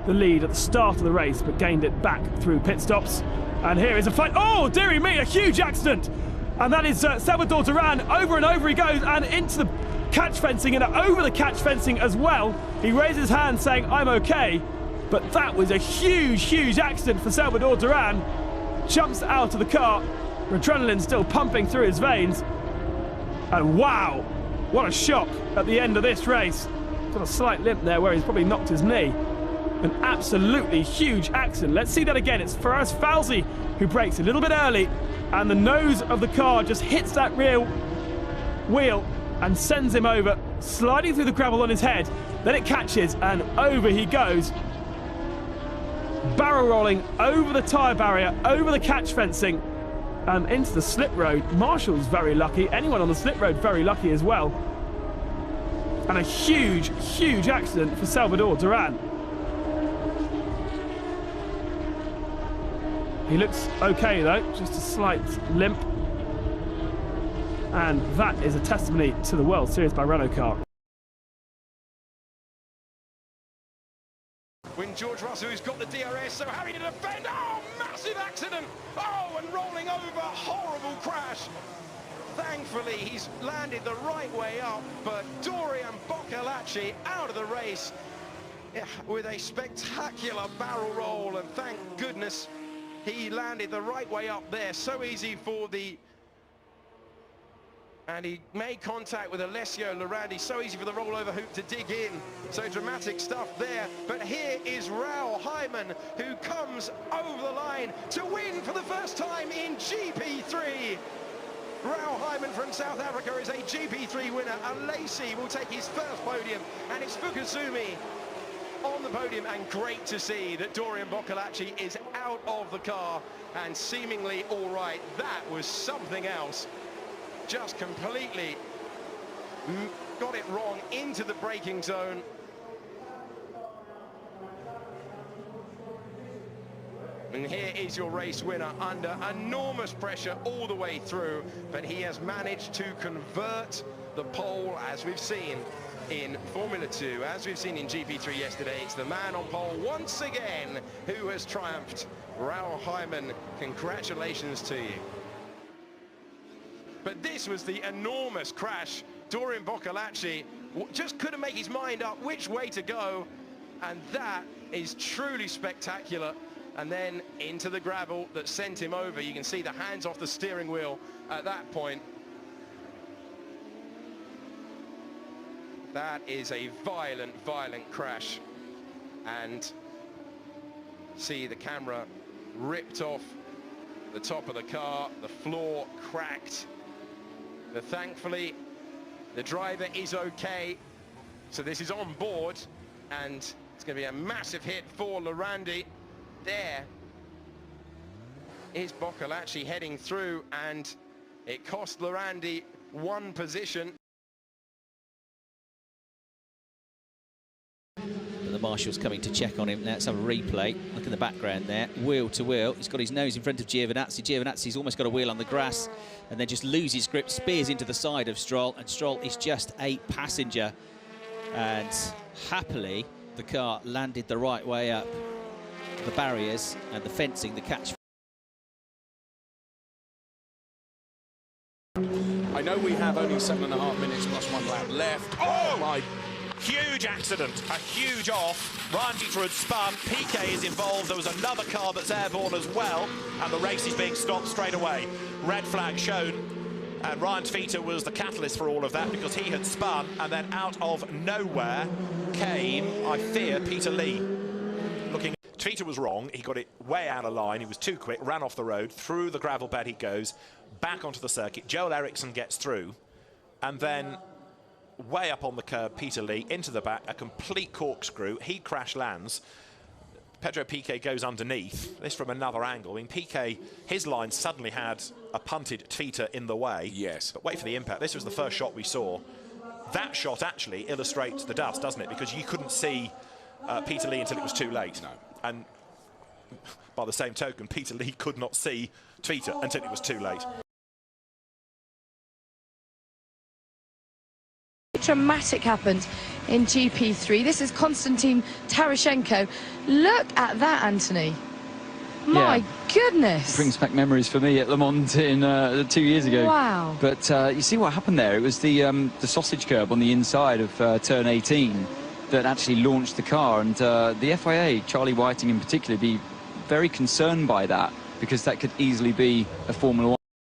the lead at the start of the race, but gained it back through pit stops. And here is a fight. Oh, dearie me, a huge accident. And that is Salvador Duran. Over and over he goes, and into the catch fencing, and over the catch fencing as well. He raised his hand saying, I'm okay. But that was a huge, huge accident for Salvador Duran. Jumps out of the car, adrenaline still pumping through his veins. And wow, what a shock at the end of this race. Got a slight limp there where he's probably knocked his knee. An absolutely huge accident. Let's see that again. It's Faraz Fawzi who brakes a little bit early, and the nose of the car just hits that rear wheel and sends him over, sliding through the gravel on his head. Then it catches, and over he goes, barrel rolling over the tyre barrier, over the catch fencing, and into the slip road. Marshall's very lucky. Anyone on the slip road very lucky as well. And a huge, huge accident for Salvador Duran. He looks okay though, just a slight limp. And that is a testimony to the World Series by Renault car. When George Russell, who's got the DRS, so having to defend. Oh, massive accident. Oh, and rolling over, horrible crash. Thankfully, he's landed the right way up, but Dorian Boccolacci out of the race with a spectacular barrel roll, and thank goodness he landed the right way up there. So easy for the... And he made contact with Alessio Lorandi. So easy for the rollover hoop to dig in. So dramatic stuff there. But here is Raoul Hyman, who comes over the line to win for the first time in GP3. Raoul Hyman from South Africa is a GP3 winner. And Lacey will take his first podium. And it's Fukuzumi on the podium, and great to see that Dorian Boccolacci is out of the car and seemingly all right. That was something else. Just completely got it wrong into the braking zone. And here is your race winner under enormous pressure all the way through, but he has managed to convert the pole, as we've seen in Formula 2, as we've seen in GP3 yesterday. It's the man on pole once again who has triumphed. Raoul Hyman, congratulations to you. But this was the enormous crash. Dorian Boccolacci just couldn't make his mind up which way to go, and that is truly spectacular. And then into the gravel that sent him over. You can see the hands off the steering wheel at that point. That is a violent, violent crash. And see the camera ripped off the top of the car, the floor cracked. But thankfully, the driver is okay. So this is on board, and it's going to be a massive hit for Lorandi. There is Boccolacci heading through, and it cost Lorandi one position. The marshal's coming to check on him. Let's have a replay. Look in the background there, wheel to wheel. He's got his nose in front of Giovinazzi. Giovinazzi's almost got a wheel on the grass, and then just loses grip, spears into the side of Stroll, and Stroll is just a passenger. And happily, the car landed the right way up the barriers and the fencing, the catch. I know we have only 7.5 minutes plus 1 lap left. Oh my! Huge accident, a huge off. Ryan Teeter had spun, Piquet is involved, there was another car that's airborne as well, and the race is being stopped straight away. Red flag shown, and Ryan Teeter was the catalyst for all of that because he had spun, and then out of nowhere came, I fear, Peter Lee. Teeter was wrong, he got it way out of line, he was too quick, ran off the road, through the gravel bed he goes, back onto the circuit. Joel Eriksson gets through, and then way up on the curb, Peter Lee into the back, a complete corkscrew, he crash lands. Pedro Piquet goes underneath, this from another angle. I mean, Piquet, his line suddenly had a punted Teeter in the way. Yes. But wait for the impact, this was the first shot we saw. That shot actually illustrates the dust, doesn't it? Because you couldn't see Peter Lee until it was too late. No. And by the same token, Peter Lee could not see Teeter until it was too late. Dramatic happened. in GP3. This is Konstantin Tarashenko. Look at that, Anthony. My goodness. It brings back memories for me at Le Mans in 2 years ago. Wow. But you see what happened there? It was the sausage curb on the inside of turn 18 that actually launched the car, and the FIA, Charlie Whiting in particular, be very concerned by that, because that could easily be a Formula 1